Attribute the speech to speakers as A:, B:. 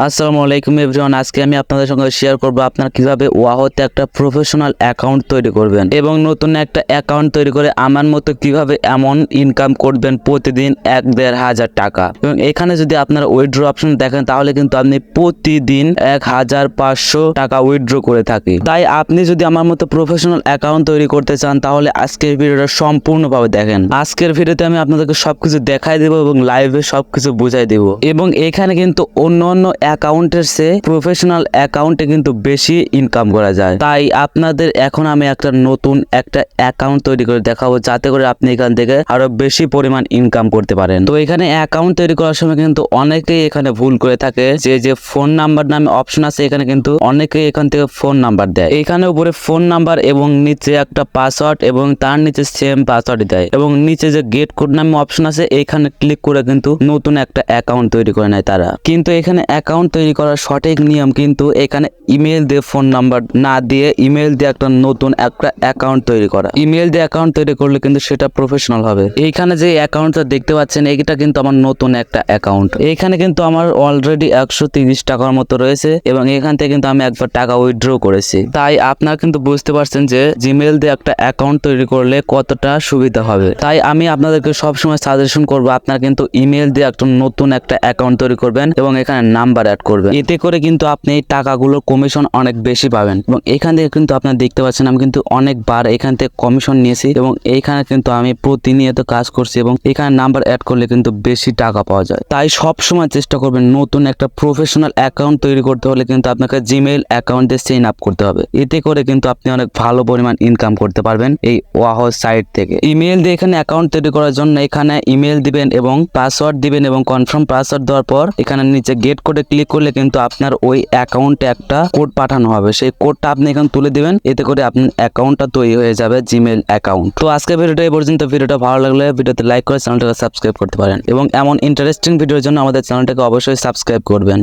A: আসসালামু আলাইকুম এভরিওয়ান। আজকে আমি আপনাদের সঙ্গে শেয়ার করব আপনারা কিভাবে ওয়াহতে একটা প্রফেশনাল অ্যাকাউন্ট তৈরি করবেন এবং নতুন একটা অ্যাকাউন্ট তৈরি করে আমার মতো কিভাবে এমন ইনকাম করবেন প্রতিদিন 1-1.5 হাজার টাকা। এবং এখানে যদি আপনারা উইথড্র অপশন দেখেন তাহলে কিন্তু আপনি প্রতিদিন 1500 টাকা উইথড্র করে থাকি। তাই আপনি যদি আমার মতো প্রফেশনাল অ্যাকাউন্ট তৈরি করতে চান তাহলে আজকের ভিডিওটা সম্পূর্ণভাবে দেখেন। আজকের ভিডিওতে আমি আপনাদেরকে সবকিছু দেখাই দেবো এবং লাইভে সবকিছু বুঝাই দেবো। এবং এখানে কিন্তু অন্য অ্যাকাউন্টের চেয়ে প্রফেশনাল অ্যাকাউন্টে কিন্তু বেশি ইনকাম করা যায়। তাই আপনাদের এখন আমি একটা নতুন একটা অ্যাকাউন্ট তৈরি করে দেখাবো যাতে করে আপনি এখান থেকে আরো বেশি পরিমাণ ইনকাম করতে পারেন। তো এখানে অ্যাকাউন্ট তৈরি করার সময় কিন্তু অনেকেই এখানে ভুল করে থাকে, যে ফোন নাম্বার নামে অপশন আছে এখানে কিন্তু অনেকেই এখান থেকে ফোন নাম্বার দেয়। এখানে উপরে ফোন নাম্বার এবং নিচে একটা পাসওয়ার্ড এবং তার নিচে সেম পাসওয়ার্ড দেয় এবং নিচে যে গেট কোড নামে অপশন আছে এখানে ক্লিক করে কিন্তু নতুন একটা অ্যাকাউন্ট তৈরি করে নেয় তারা। কিন্তু এখানে অ্যাকাউন্ট তৈরি করার সঠিক নিয়ম কিন্তু এখানে ইমেল দিয়ে ফোন নাম্বার না দিয়ে ইমেল দিয়ে একটা নতুন একটা অ্যাকাউন্ট তৈরি করা। ইমেল দিয়ে অ্যাকাউন্ট তৈরি করলে কিন্তু সেটা প্রফেশনাল হবে। এইখানে যে অ্যাকাউন্টটা দেখতে পাচ্ছেন এটা কিন্তু আমার নতুন একটা অ্যাকাউন্ট। এইখানে কিন্তু আমার অলরেডি 130 টাকার মতো রয়েছে এবং এখান থেকে কিন্তু আমি একবার টাকা উইথড্র করেছি। তাই আপনারা কিন্তু বুঝতে পারছেন যে জিমেল দিয়ে একটা অ্যাকাউন্ট তৈরি করলে কতটা সুবিধা হবে। তাই আমি আপনাদেরকে সবসময় সাজেশন করবো আপনারা কিন্তু ইমেল দিয়ে একটা নতুন একটা অ্যাকাউন্ট তৈরি করবেন এবং এখানে নাম্বার অ্যাড করবেন। এতে করে কিন্তু আপনি এই টাকাগুলোর কমিশন অনেক বেশি পাবেন। এবং এখান থেকে কিন্তু আপনারা দেখতে পাচ্ছেন আমি কিন্তু অনেকবার এখান থেকে কমিশন নিয়েছি এবং এইখানে কিন্তু আমি প্রতিনিয়ত কাজ করছি এবং এখানে নাম্বার অ্যাড করলে কিন্তু বেশি টাকা পাওয়া যায়। তাই সব সময় চেষ্টা করবেন নতুন একটা প্রফেশনাল অ্যাকাউন্ট তৈরি করতে হলে কিন্তু আপনাকে জিমেইল অ্যাকাউন্ট দিয়ে সাইন আপ করতে হবে। এতে করে কিন্তু আপনি অনেক ভালো পরিমাণ ইনকাম করতে পারবেন এই ওয়াহো সাইট থেকে। ইমেল দিয়ে এখানে অ্যাকাউন্ট তৈরি করার জন্য এখানে ইমেল দিবেন এবং পাসওয়ার্ড দিবেন এবং কনফার্ম পাসওয়ার্ড দেওয়ার পর এখানে নিচে গেট কোডে ক্লিক করলে কিন্তু আপনার ওই অ্যাকাউন্টে একটা কোড পাঠানো হবে। সেই কোডটা আপনি এখানে তুলে দিবেন, এতে করে আপনার অ্যাকাউন্টটা তৈরি হয়ে যাবে জিমেইল অ্যাকাউন্ট। তো আজকের ভিডিওটা এই পর্যন্ত। ভিডিওটা ভালো লাগলে ভিডিওতে লাইক করে চ্যানেলটাকে সাবস্ক্রাইব করতে পারেন এবং এমন ইন্টারেস্টিং ভিডিওর জন্য আমাদের চ্যানেলটাকে অবশ্যই সাবস্ক্রাইব করবেন।